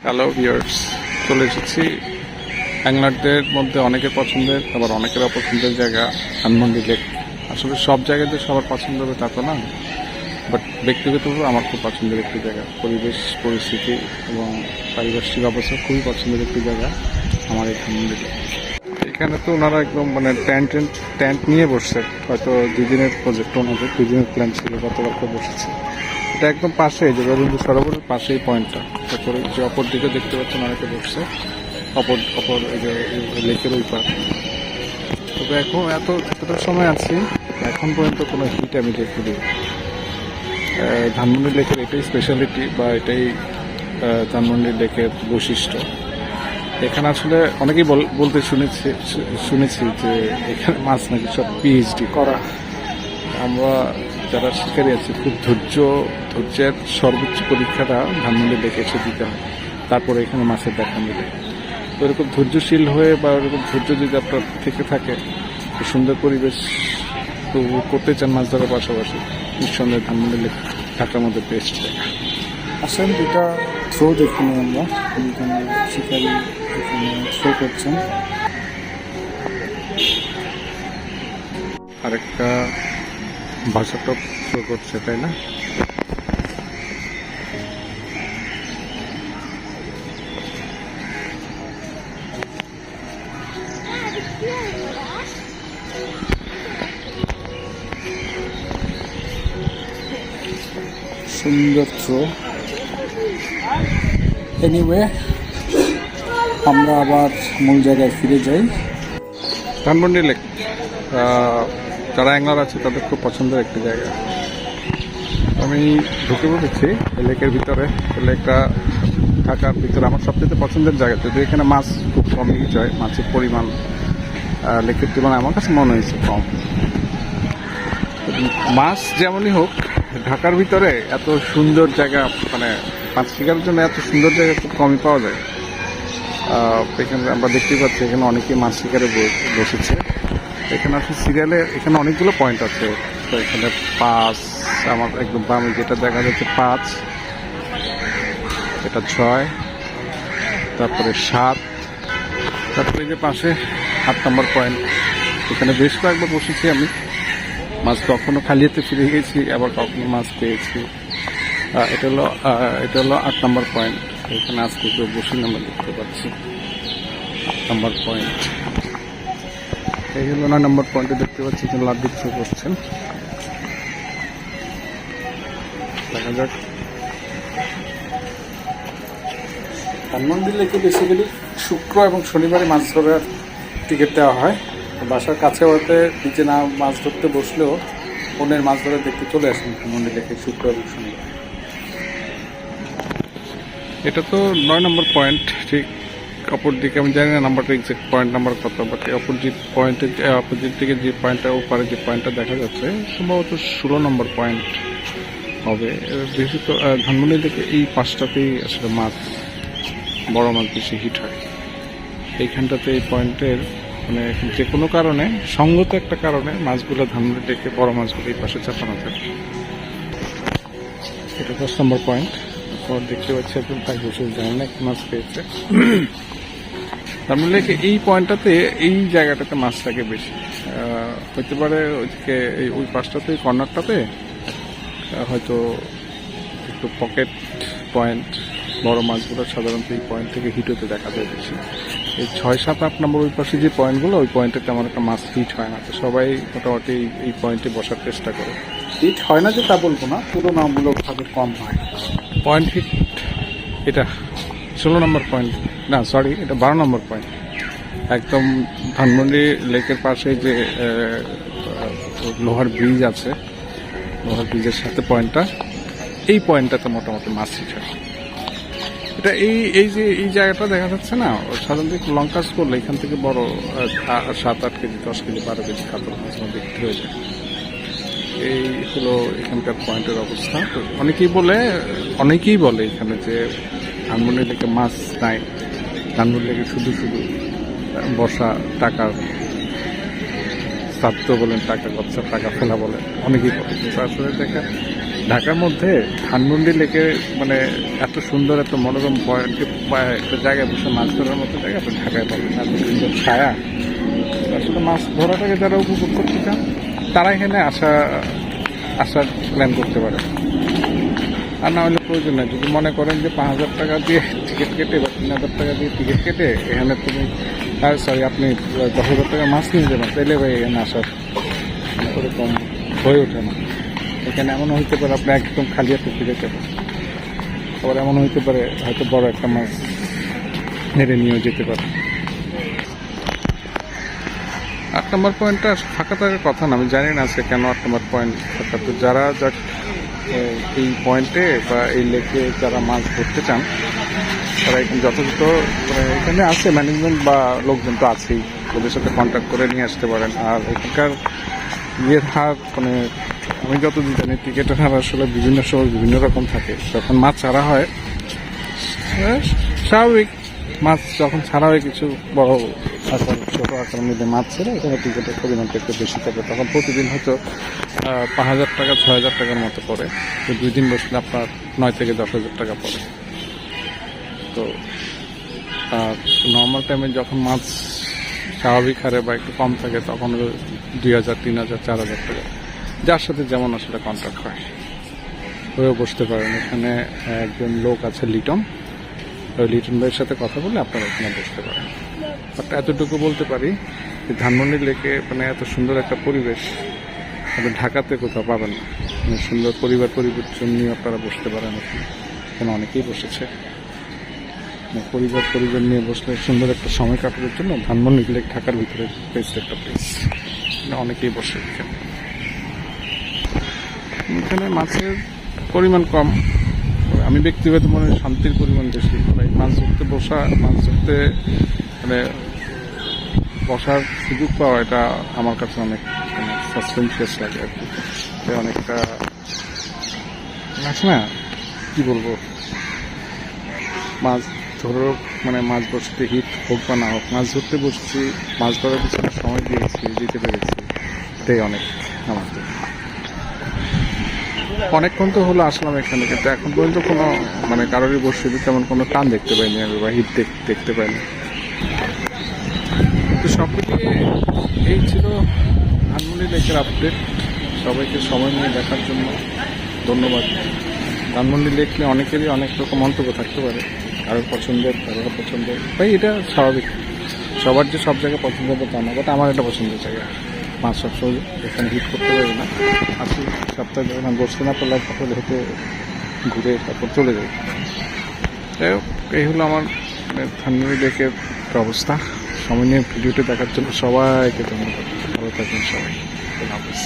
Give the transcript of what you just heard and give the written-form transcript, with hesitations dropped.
Hello viewers, চলে এসেছি অ্যাংলারদের মধ্যে অনেকের পছন্দের, আবার অনেকের অপছন্দের জায়গা ধানমন্ডি লেক। আসলে সব জায়গায় যে সবার পছন্দ হবে তা তো না, বাট ব্যক্তিগতভাবে আমার খুব পছন্দের একটি জায়গা। পরিবেশ পরিস্থিতি এবং পারিপার্শ্বিক অবস্থা খুবই পছন্দের একটি জায়গা আমার এই ধানমন্ডি লেক। এখানে তো ওনারা একদম মানে ট্যান্ট নিয়ে বসছে, হয়তো 2 দিনের প্রজেক্ট, ওনাদের 2 দিনের প্ল্যান ছিল, গতকালকে বসেছে। এটা একদম পাশে, যে রবীন্দ্র সরোবরের পাশেই পয়েন্টটা। তারপরে যে অপর দিকে দেখতে পাচ্ছেন অনেকে বসছে, অপর এই যে লেকের ওই পার। তবে এখন এতটা সময় আছি, এখন পর্যন্ত কোনো হিট আমি দেখিনি। ধানমন্ডি লেকের এটাই স্পেশালিটি, বা এটাই ধানমন্ডি লেকের বৈশিষ্ট্য। এখানে আসলে অনেকেই বলতে শুনেছি যে এখানে মাছ নাকি সব পিএইচডি করা। আমরা যারা শিকারী আছি, খুব ধৈর্যের সর্বোচ্চ পরীক্ষাটা ধানমন্ডি লেকে এসে দিতে হয়, তারপরে এখানে মাছের দেখা মিলে। তো এরকম ধৈর্যশীল হয়ে বা এরকম ধৈর্য যদি আপনার থেকে থাকে, সুন্দর পরিবেশ তো করতে চান মাছ ধরার পাশাপাশি, নিঃসন্দেহে ধানমন্ডি লেক ঢাকার মধ্যে বেস্ট জায়গা। আসলে দুটা থ্রো দেখিনি আমরা, এখানে শিকারি এখানে থ্রো করছেন। আরেকটা বাসা টপ শো করছে, তাই না? সুন্দর থ্রো। এনিওয়ে, আমরা আবার মূল জায়গায় ফিরে যাই। ধানমন্ডি লেক যারা অ্যাংলার আছে তাদের খুব পছন্দের একটি জায়গা। আমি ঢুকে পড়েছি লেকের ভিতরে। লেকটা ঢাকার ভিতরে আমার সবচেয়ে পছন্দের জায়গা, যদি এখানে মাছ খুব কম ইউজ হয়, মাছের পরিমাণ লেকের তুলনায় আমার কাছে মনে হয়েছে কম। মাছ যেমনই হোক, ঢাকার ভিতরে এত সুন্দর জায়গা, মানে মাছ শিকারের জন্য এত সুন্দর জায়গা খুব কমই পাওয়া যায়। এখানে আমরা দেখতেই পাচ্ছি এখানে অনেকেই মাছ শিকারে বসেছে। এখানে আসলে সিরিয়ালে এখানে অনেকগুলো পয়েন্ট আছে। তো এখানে 5, আমার একদম বামে যেটা দেখা যাচ্ছে 5, এটা 6, তারপরে 7, তারপরে এই যে পাশে 8 নম্বর পয়েন্ট। এখানে বেশ কয়েকবার বসেছি আমি, মাছ কখনো খালিয়াতে ফিরে গেছি, আবার কখনো মাছ পেয়েছি। এটা হলো 8 নম্বর পয়েন্ট। এখানে আজকে কেউ বসে আমরা দেখতে পাচ্ছি 8 নম্বর পয়েন্ট। এই হলো 9 নম্বর পয়েন্টে দেখতে পাচ্ছি যে লাড্ডু থ্রো করছেন। দেখা যাক। ধানমন্ডি লেকে বেসিক্যালি শুক্র এবং শনিবারে মাছ ধরার টিকিট দেওয়া হয়। বাসার কাছে হতে নিচে না মাছ ধরতে বসলেও অন্যের মাছ ধরে দেখতে চলে আসেন ধানমন্ডি লেকে শুক্র এবং শনিবার। এটা তো 9 নম্বর পয়েন্ট, ঠিক অপর দিকে আমি জানি না নাম্বারটা এক্সাক্ট পয়েন্ট নাম্বার কত, বাট অপোজিট দিকে যে পয়েন্টটা, ওপারে যে পয়েন্টটা দেখা যাচ্ছে সম্ভবত 16 নম্বর পয়েন্ট হবে। বিশেষত ধানমন্ডি থেকে এই 5টাতেই আসলে মাছ, বড় মাছ বেশি হিট হয়। এইখানটাতে এই পয়েন্টের মানে যে কোনো কারণে, সঙ্গত একটা কারণে মাছগুলো ধানমন্ডি থেকে বড় মাছগুলো এই পাশে চাপানো থাকে। এটা 10 নম্বর পয়েন্ট। দেখতে পাচ্ছি একদম তাই বসে জানি না কি মাছ পেয়েছে। ধানমন্ডি লেকে এই পয়েন্টটাতে, এই জায়গাটাতে মাছ থাকে বেশি। হতে পারে ওইদিকে ওই পাশটাতে, কর্নারটাতে হয়তো একটু পকেট পয়েন্ট, বড় মাছগুলো সাধারণত এই পয়েন্ট থেকে হিট হতে দেখা যায় বেশি। এই 6, 7, 8 নম্বর ওই পাশে যে পয়েন্টগুলো, ওই পয়েন্টে তেমন একটা মাছ হিট হয় না। তো সবাই মোটামুটি এই পয়েন্টে বসার চেষ্টা করে। হিট হয় না যে তা বলবো না, তুলনামূলকভাবে কম হয়। পয়েন্ট হিট এটা 16 নম্বর পয়েন্ট, না সরি, এটা 12 নম্বর পয়েন্ট। একদম ধানমন্ডি লেকের পাশে যে লোহার ব্রিজ আছে, লোহার ব্রিজের সাথে পয়েন্টটা, এই পয়েন্টটাতে মোটামুটি মাছ হিট হয়। এটা এই যে এই জায়গাটা দেখা যাচ্ছে না, সাধারণত একটু লং কাজ করলে এখান থেকে বড় 7-8 কেজি, 10 কেজি, 12 কেজি কাতল মাছ বিক্রি হয়ে যায়। এই হলো এখানকার পয়েন্টের অবস্থা। তো অনেকেই বলে এখানে যে ধানমন্ডি লেকে মাছ নাই, ধানমন্ডি লেকে শুধু বসা, টাকার ছাত্র বলেন, টাকা খরচা, টাকা ফেলা বলেন, অনেকেই বলে। কিন্তু আসলে দেখেন ঢাকার মধ্যে ধানমন্ডি লেকে মানে এত সুন্দর এত মনোরম পয়েন্ট বা একটা জায়গায় বসে মাছ ধরার মতো জায়গা আপনি ঢাকায় পাবেন এত সুন্দর ছায়া। আসলে মাছ ধরাটাকে যারা উপভোগ করতে চান তারা এখানে আসার প্ল্যান করতে পারে। আর না হলে প্রয়োজন নেই, যদি মনে করেন যে 5,000 টাকা দিয়ে টিকিট কেটে বা 3,000 টাকা দিয়ে টিকিট কেটে এখানে তুমি আপনি 10,000 টাকা মাছ নিয়ে যাবেন, তাইলে ভাই এখানে আসার ওরকম হয়ে ওঠে না। এখানে এমনও হইতে পারে আপনি একদম খালি হাতে ফিরে যাবেন, আবার এমনও হইতে পারে হয়তো বড় একটা মাছ মেরে নিয়েও যেতে পারে। 8 নম্বর পয়েন্টটা ফাঁকা থাকার কথা না, আমি জানি না আজকে কেন 8 নম্বর পয়েন্ট ফাঁকা। তো যারা এই পয়েন্টে বা এই লেকে যারা মাছ ধরতে চান তারা এখানে যথাযথ এখানে আছে ম্যানেজমেন্ট বা লোকজন তো আছেই, ওদের সাথে কন্ট্যাক্ট করে নিয়ে আসতে পারেন। আর এখানকার ইয়ের হার আমি যতদিন জানি টিকিটের হার আসলে বিভিন্ন সময় বিভিন্ন রকম থাকে। যখন মাছ ছাড়া হয় স্বাভাবিক, মাছ যখন ছাড়া হয় কিছু বড় আকার ছোটো আকারের মধ্যে মাছ ছেড়ে এখানে টিকিটের পরিমাণটা একটু বেশি থাকে, তখন প্রতিদিন হয়তো 5,000 টাকা 6,000 টাকার মতো পড়ে। তো 2 দিন বসলে আপনার 9 থেকে 10,000 টাকা পড়ে। তো নর্মাল টাইমে যখন মাছ স্বাভাবিক হারে বা একটু কম থাকে তখন 2,000 3,000 4,000 টাকা, যার সাথে যেমন আসলে কন্ট্যাক্ট হয় হয়েও বসতে পারেন। এখানে একজন লোক আছে লিটন, ওই লিটন ভাইয়ের সাথে কথা বলে আপনারা এখানে বসতে পারেন। বাট এতটুকু বলতে পারি যে ধানমন্ডি লেকে মানে এত সুন্দর একটা পরিবেশ আপনি ঢাকাতে কোথাও পাবেন না। মানে সুন্দর পরিবার নিয়ে আপনারা বসতে পারেন। এখানে অনেকেই বসেছে, পরিবার নিয়ে বসলে সুন্দর একটা সময় কাটানোর জন্য ধানমন্ডি লেক ঢাকার ভিতরে বেস্ট একটা প্লেস। অনেকেই বসে এখানে মাছের পরিমাণ কম, আমি ব্যক্তিগত মনে হয় শান্তির পরিমাণ বেশি। মাছ ধরতে মানে বসার সুযোগ পাওয়া এটা আমার কাছে অনেক সাসপেন্সিয়াস লাগে আর কি। অনেকটা আছে না, কি বলবো, মাছ ধরো মানে মাছ বসতে হিট হোক বা না হোক, মাছ ধরতে বসছি, মাছ ধরার পিছনে সময় দিতে পেরেছি, এটাই অনেক। আমাদের অনেকক্ষণ তো হলো আসলাম এখানে, কিন্তু এখন পর্যন্ত কোনো মানে কারোরই বসে তেমন কোনো টান দেখতে পাইনি আমি, বা হিট দেখতে পাইনি। তো সব মিলিয়ে এই ছিল ধানমন্ডি লেকের আপডেট। সবাইকে সময় নিয়ে দেখার জন্য ধন্যবাদ। ধানমন্ডি লেক নিয়ে অনেকেরই অনেক রকম মন্তব্য থাকতে পারে, কারোর পছন্দের কারোর পছন্দের, ভাই এটা স্বাভাবিক, সবার যে সব জায়গায় পছন্দ হবে তা না। বাট আমার একটা পছন্দের জায়গা, মাছ সবসময় এখানে হিট করতে পারি না। আসি সপ্তাহে যখন বসতে না পারলে তাহলে হেঁটে ঘুরে তারপর চলে যাই। যাই হোক, এই হলো আমার ধানমন্ডি লেকের অবস্থা। সময় নিয়ে ভিডিওটি দেখার জন্য সবাইকে ধন্যবাদ। ভালো থাকবেন সবাই, আল্লাহ হাফেজ।